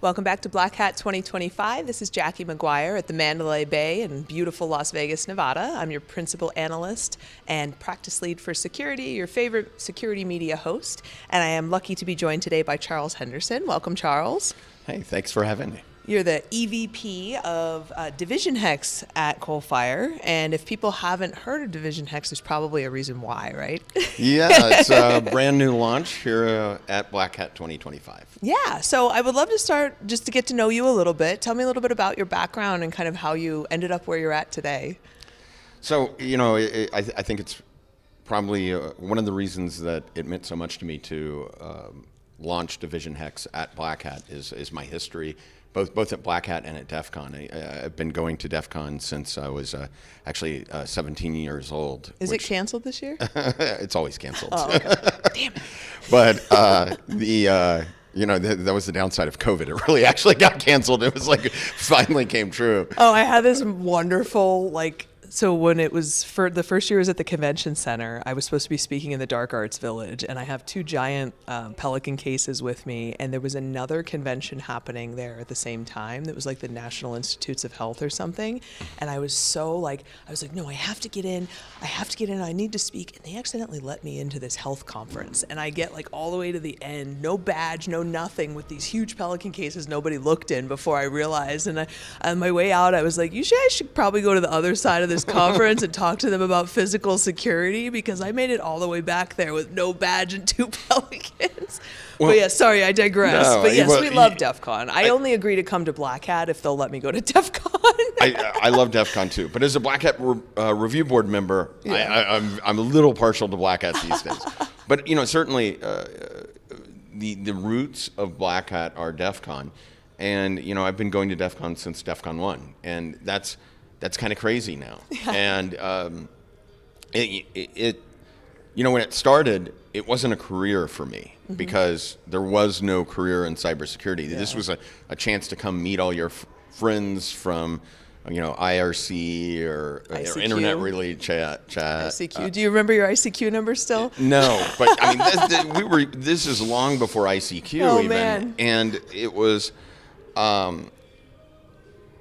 Welcome back to Black Hat 2025. This is Jackie McGuire at the Mandalay Bay in beautiful Las Vegas, Nevada. I'm your principal analyst and practice lead for security, your favorite security media host. And I am lucky to be joined today by Charles Henderson. Welcome, Charles. Hey, thanks for having me. You're the EVP of Division Hex at Coalfire, and if people haven't heard of Division Hex, there's probably a reason why, right? Yeah, it's a brand new launch here at Black Hat 2025. Yeah, so I would love to start just to get to know you a little bit. Tell me a little bit about your background and kind of how you ended up where you're at today. So, you know, I think it's probably one of the reasons that it meant so much to me to launch Division Hex at Black Hat is my history. Both at Black Hat and at DEF CON. I've been going to DEF CON since I was actually 17 years old. Is it canceled this year? It's always canceled. Oh, okay. Damn it. But you know, that was the downside of COVID. It really actually got canceled. It was like it finally came true. Oh, I had this wonderful, so when it was for the first year I was at the convention center, I was supposed to be speaking in the Dark Arts Village, and I have two giant Pelican cases with me, and there was another convention happening there at the same time that was like the National Institutes of Health or something, and I was so no, I have to get in, I need to speak, and they accidentally let me into this health conference, and I get all the way to the end, no badge, no nothing, with these huge Pelican cases nobody looked in before I realized, and on my way out I was like, I should probably go to the other side of this conference and talk to them about physical security, because I made it all the way back there with no badge and two Pelicans. Well, but yeah, sorry, I digress. No, but yes, we love DEF CON. I only agree to come to Black Hat if they'll let me go to DEF CON. I love DEF CON too, but as a Black Hat review board member, yeah. I'm a little partial to Black Hat these days. But you know, certainly the roots of Black Hat are DEF CON, and you know, I've been going to DEF CON since DEF CON 1, and that's kind of crazy now. Yeah. And you know, when it started, it wasn't a career for me, mm-hmm. because there was no career in cybersecurity. Yeah. This was a chance to come meet all your friends from, you know, IRC or internet relay chat. ICQ. Do you remember your ICQ number still? No, but I mean, this is long before ICQ even, man. And it was,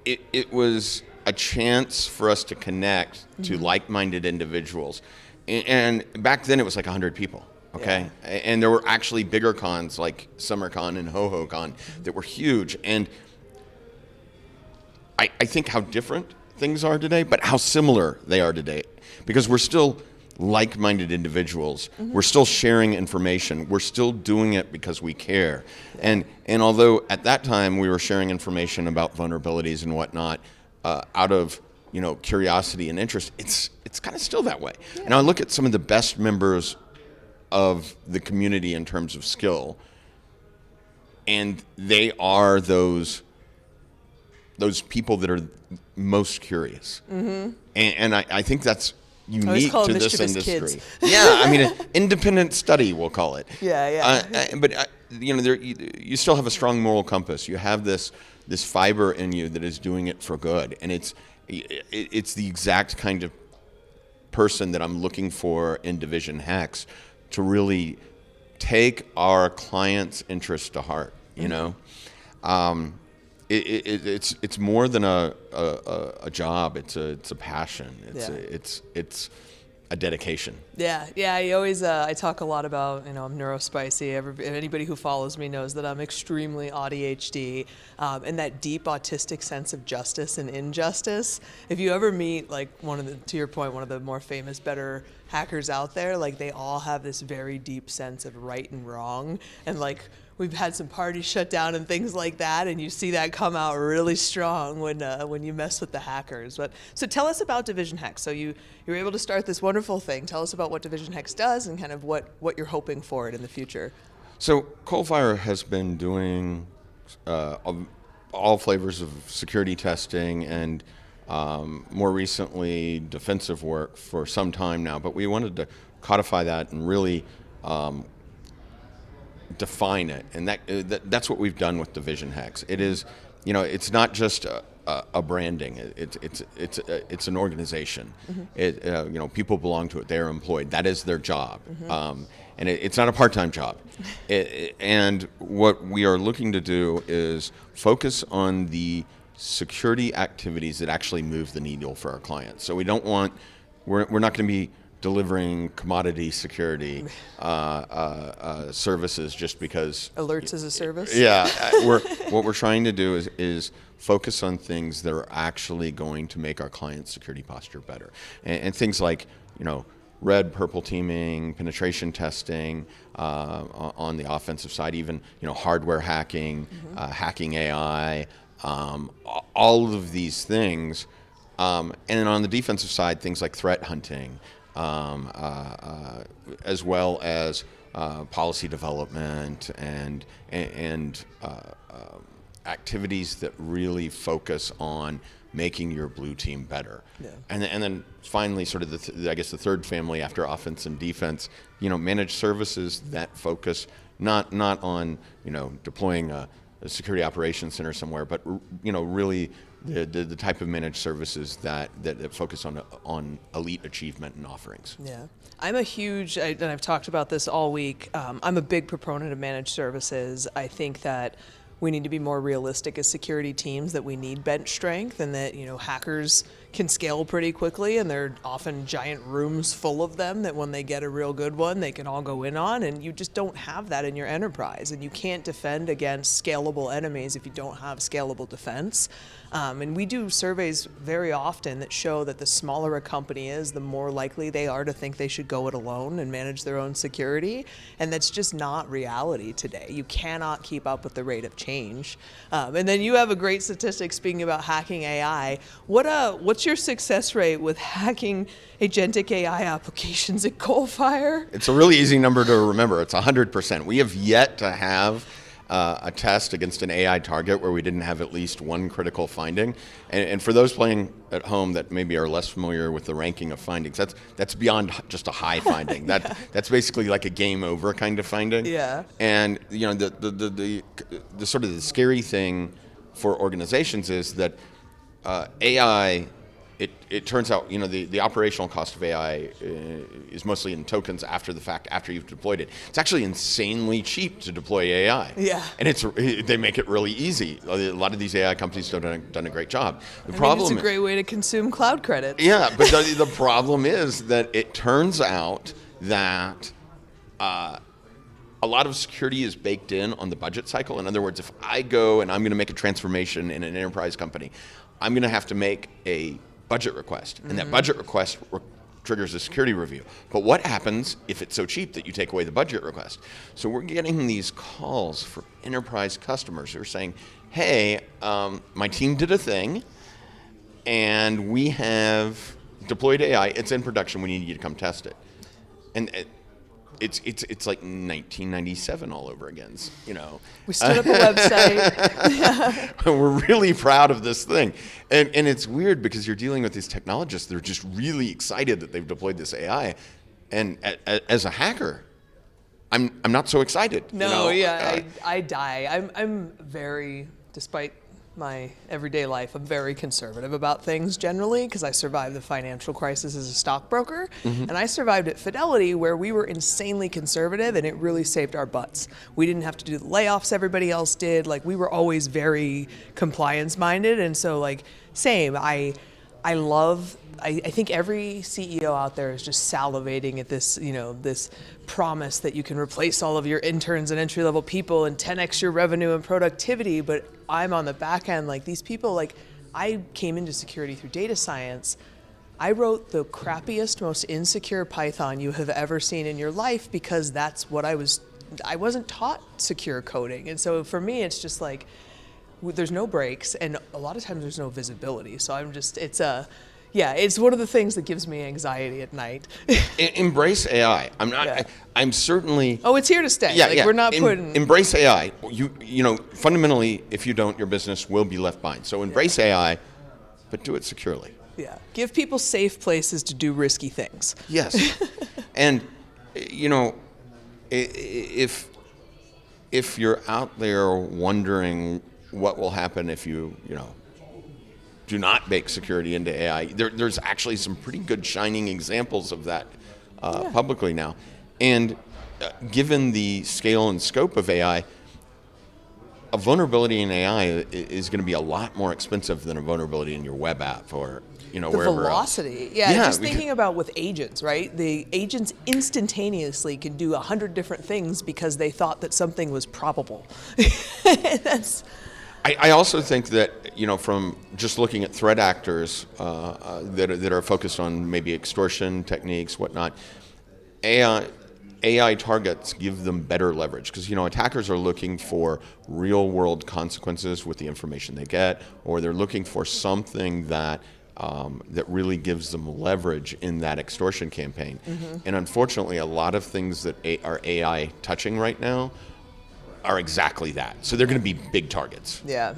it was a chance for us to connect to mm-hmm. like-minded individuals. And back then it was like 100 people, okay? Yeah. And there were actually bigger cons like SummerCon and HoHoCon that were huge. And I think how different things are today, but how similar they are today. Because we're still like-minded individuals. Mm-hmm. We're still sharing information. We're still doing it because we care. And although at that time we were sharing information about vulnerabilities and whatnot, out of, you know, curiosity and interest, it's kind of still that way. Yeah. And I look at some of the best members of the community in terms of skill, and they are those people that are most curious. Mm-hmm. And I think that's unique to this industry. Kids. Yeah, I mean, an independent study, we'll call it. Yeah. But you know, you still have a strong moral compass. You have this fiber in you that is doing it for good, and it's the exact kind of person that I'm looking for in Division Hex to really take our clients' interest to heart. You mm-hmm. know, it's more than a job. It's a passion. It's a dedication. Yeah. I always I talk a lot about, you know, I'm neurospicy. Anybody who follows me knows that I'm extremely ADHD, and that deep autistic sense of justice and injustice. If you ever meet to your point, one of the more famous, better hackers out there, they all have this very deep sense of right and wrong, and we've had some parties shut down and things like that, and you see that come out really strong when you mess with the hackers. But so tell us about Division Hex. So you were able to start this wonderful thing. Tell us about what Division Hex does and kind of what you're hoping for it in the future. So Coalfire has been doing all flavors of security testing and more recently defensive work for some time now, but we wanted to codify that and really define it, and that's what we've done with Division Hex. It is, you know, it's not just a branding. It's an organization. People belong to it. They're employed. That is their job, and it's not a part-time job. And what we are looking to do is focus on the security activities that actually move the needle for our clients. So we don't want. We're not going to be delivering commodity security services just because alerts as a service. Yeah, what we're trying to do is focus on things that are actually going to make our client's security posture better, and things like red, purple teaming, penetration testing on the offensive side, even hardware hacking, hacking AI, all of these things, and then on the defensive side, things like threat hunting. As well as policy development and activities that really focus on making your blue team better. Yeah. And then finally, sort of the third family after offense and defense, managed services that focus not on deploying a security operations center somewhere, but really the type of managed services that focus on elite achievement and offerings. Yeah, I'm a huge, and I've talked about this all week, I'm a big proponent of managed services. I think that we need to be more realistic as security teams, that we need bench strength, and that hackers can scale pretty quickly, and there are often giant rooms full of them that when they get a real good one, they can all go in on, and you just don't have that in your enterprise, and you can't defend against scalable enemies if you don't have scalable defense. And we do surveys very often that show that the smaller a company is, the more likely they are to think they should go it alone and manage their own security. And that's just not reality today. You cannot keep up with the rate of change. And then you have a great statistic speaking about hacking AI. What's your success rate with hacking agentic AI applications at Coalfire? It's a really easy number to remember. It's 100%. We have yet to have a test against an AI target where we didn't have at least one critical finding. And for those playing at home that maybe are less familiar with the ranking of findings, that's beyond just a high finding. That's basically like a game over kind of finding. Yeah. And the sort of the scary thing for organizations is that AI. It turns out, the operational cost of AI is mostly in tokens after the fact, after you've deployed it. It's actually insanely cheap to deploy AI. Yeah. And they make it really easy. A lot of these AI companies have done a great job. It's a great way to consume cloud credits. Yeah, but the problem is that it turns out that a lot of security is baked in on the budget cycle. In other words, if I go and I'm going to make a transformation in an enterprise company, I'm going to have to make a budget request, and that budget request triggers a security review. But what happens if it's so cheap that you take away the budget request? So we're getting these calls from enterprise customers who are saying, hey, my team did a thing, and we have deployed AI. It's in production. We need you to come test it. And it's like 1997 all over again, We stood up a website. We're really proud of this thing. And it's weird because you're dealing with these technologists. They're just really excited that they've deployed this AI. And as a hacker, I'm not so excited. No, I die. I'm very, despite my everyday life, I'm very conservative about things generally because I survived the financial crisis as a stockbroker, and I survived at Fidelity where we were insanely conservative and it really saved our butts. We didn't have to do the layoffs everybody else did. Like, we were always very compliance minded, and so same. I think every CEO out there is just salivating at this, this promise that you can replace all of your interns and entry-level people and 10x your revenue and productivity. But I'm on the back end, these people, I came into security through data science. I wrote the crappiest, most insecure Python you have ever seen in your life because that's what I wasn't taught secure coding. And so for me, it's just there's no breaks, and a lot of times there's no visibility. So it's one of the things that gives me anxiety at night. Embrace AI. I'm not. Yeah. I'm certainly. Oh, it's here to stay. We're not putting. Embrace AI. Fundamentally, if you don't, your business will be left behind. So embrace AI, but do it securely. Yeah. Give people safe places to do risky things. Yes. And if you're out there wondering what will happen if you do not bake security into AI. There's actually some pretty good shining examples of that publicly now. And given the scale and scope of AI, a vulnerability in AI is going to be a lot more expensive than a vulnerability in your web app or the wherever velocity. else. Yeah, just thinking about with agents, right? The agents instantaneously can do 100 different things because they thought that something was probable. I also think that, from just looking at threat actors that are focused on maybe extortion techniques, whatnot, AI targets give them better leverage because, attackers are looking for real world consequences with the information they get, or they're looking for something that really gives them leverage in that extortion campaign. And unfortunately, a lot of things that are AI touching right now are exactly that. So they're going to be big targets. Yeah.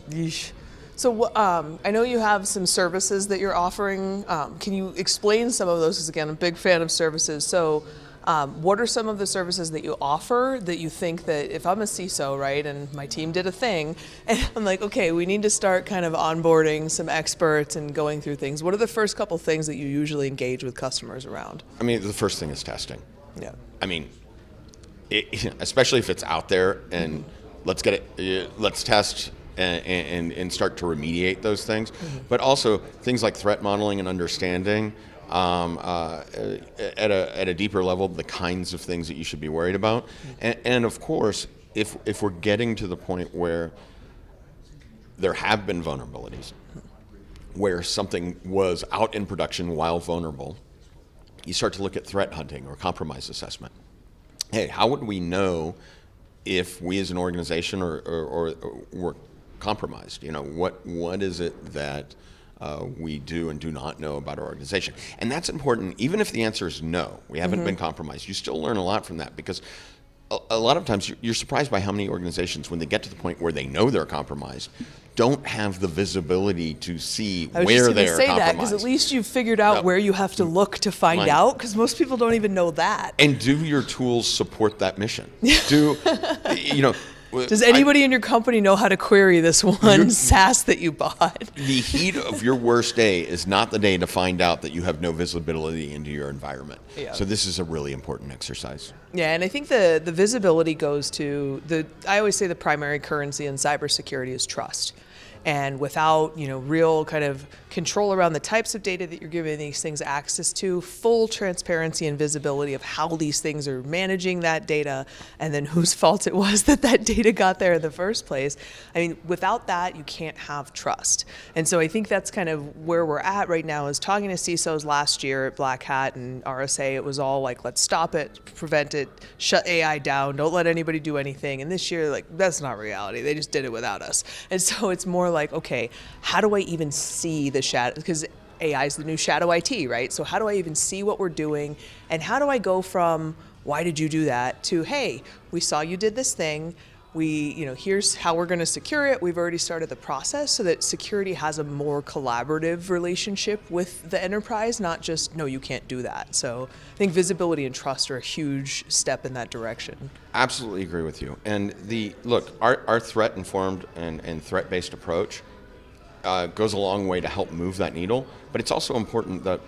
Yeesh. So I know you have some services that you're offering. Can you explain some of those? Because again, I'm a big fan of services. So what are some of the services that you offer that you think that if I'm a CISO, right, and my team did a thing, and I'm like, okay, we need to start kind of onboarding some experts and going through things. What are the first couple things that you usually engage with customers around? I mean, the first thing is testing. Yeah. I mean, especially if it's out there, and let's get it, let's test and start to remediate those things. But also things like threat modeling and understanding at a deeper level, the kinds of things that you should be worried about. And of course, if we're getting to the point where there have been vulnerabilities, where something was out in production while vulnerable, you start to look at threat hunting or compromise assessment. Hey, how would we know if we as an organization or were compromised? What is it that we do and do not know about our organization? And that's important. Even if the answer is no, we haven't been compromised, you still learn a lot from that, because a lot of times you're surprised by how many organizations, when they get to the point where they know they're compromised, don't have the visibility to see where they are compromised. I was just going to say that, because at least you've figured out where you have to look to find out, because most people don't even know that. And do your tools support that mission? Does anybody in your company know how to query this one SaaS that you bought? The heat of your worst day is not the day to find out that you have no visibility into your environment. Yeah. So this is a really important exercise. Yeah, and I think the visibility goes to I always say the primary currency in cybersecurity is trust. And without, real kind of control around the types of data that you're giving these things access to, full transparency and visibility of how these things are managing that data, and then whose fault it was that data got there in the first place. I mean, without that, you can't have trust. And so I think that's kind of where we're at right now, is talking to CISOs last year at Black Hat and RSA. It was all like, let's stop it, prevent it, shut AI down, don't let anybody do anything. And this year, that's not reality. They just did it without us. And so it's more like, okay, how do I even see the shadow? Because AI is the new shadow IT, right? So how do I even see what we're doing? And how do I go from, why did you do that, to, hey, we saw you did this thing. Here's how we're going to secure it. We've already started the process, so that security has a more collaborative relationship with the enterprise, not just, no, you can't do that. So I think visibility and trust are a huge step in that direction. Absolutely agree with you. And our threat-informed and threat-based approach goes a long way to help move that needle. But it's also important that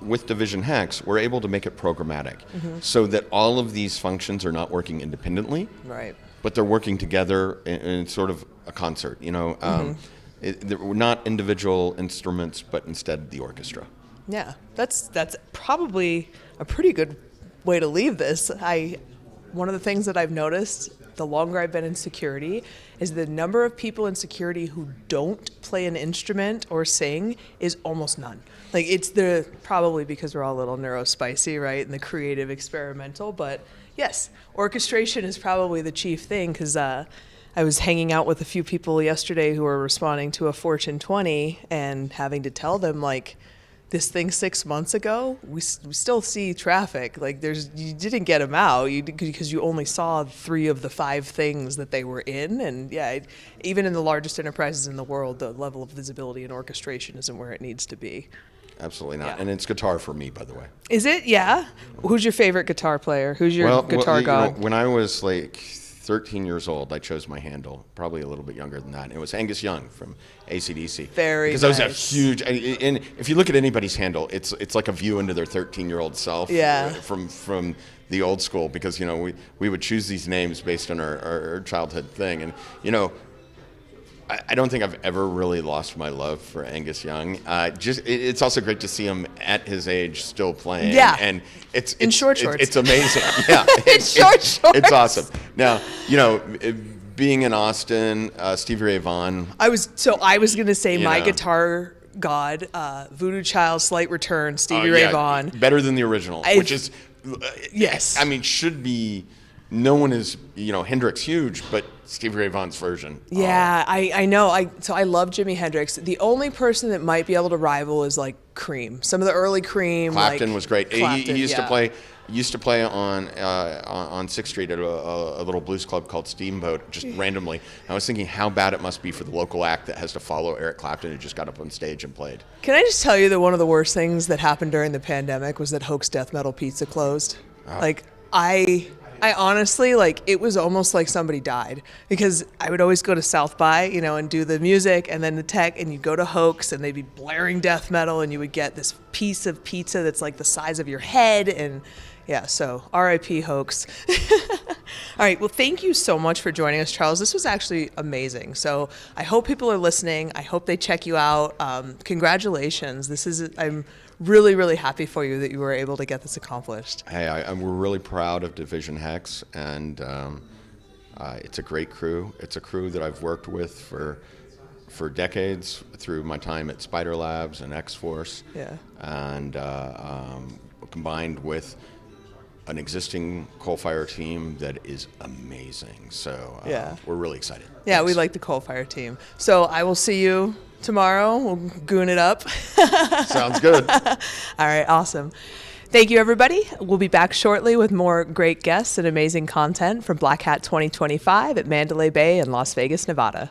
with Division Hex, we're able to make it programmatic, so that all of these functions are not working independently. Right. But they're working together in sort of a concert, we're not individual instruments, but instead the orchestra. Yeah, that's probably a pretty good way to leave this. One of the things that I've noticed the longer I've been in security is the number of people in security who don't play an instrument or sing is almost none. It's probably because we're all a little neurospicy, right, and the creative experimental, but yes, orchestration is probably the chief thing, because I was hanging out with a few people yesterday who were responding to a Fortune 20 and having to tell them, this thing 6 months ago, we still see traffic. You didn't get them out because you only saw 3 of the 5 things that they were in. And yeah, even in the largest enterprises in the world, the level of visibility and orchestration isn't where it needs to be. Absolutely not. Yeah. And it's guitar for me, by the way. Is it? Yeah? Who's your favorite guitar player? Who's your guitar god? When I was 13 years old, I chose my handle, probably a little bit younger than that. And it was Angus Young from AC/DC. Very Because nice. I was a huge, and if you look at anybody's handle, it's like a view into their 13-year-old self. Yeah. From the old school, because, you know, we would choose these names based on our childhood thing. And, you know, I don't think I've ever really lost my love for Angus Young. It's also great to see him at his age still playing. Yeah. And it's In short shorts. It's amazing. Yeah. Short shorts. It's awesome. Now, you know, being in Austin, Stevie Ray Vaughan. I was going to say my know. guitar god, Voodoo Child, Slight Return, Stevie Oh, Ray yeah, Vaughan. better than the original, which is, Yes. I mean, should be. No one is, you know, Hendrix huge, but Stevie Ray Vaughan's version. Yeah, I know. So I love Jimi Hendrix. The only person that might be able to rival is like Cream. Some of the early Cream. Clapton like, was great. Clapton, He used yeah. to play. Used to play on 6th Street at a little blues club called Steamboat, just randomly. I was thinking how bad it must be for the local act that has to follow Eric Clapton, who just got up on stage and played. Can I just tell you that one of the worst things that happened during the pandemic was that Hoax Death Metal Pizza closed? Like, I honestly, like, it was almost like somebody died, because I would always go to South by, you know, and do the music and then the tech, and you'd go to Hoax and they'd be blaring death metal, and you would get this piece of pizza that's like the size of your head. And yeah, so RIP Hoax. All right, well, thank you so much for joining us, Charles. This was actually amazing. So I hope people are listening. I hope they check you out. Congratulations. I'm really, really happy for you that you were able to get this accomplished. Hey, we're really proud of Division Hex, and it's a great crew. It's a crew that I've worked with for decades through my time at Spider Labs and X-Force. Yeah. And combined with an existing Coalfire team that is amazing. So Yeah. we're really excited. Yeah, we Thanks. like the Coalfire team. So I will see you tomorrow. We'll goon it up. Sounds good. All right, awesome. Thank you, everybody. We'll be back shortly with more great guests and amazing content from Black Hat 2025 at Mandalay Bay in Las Vegas, Nevada.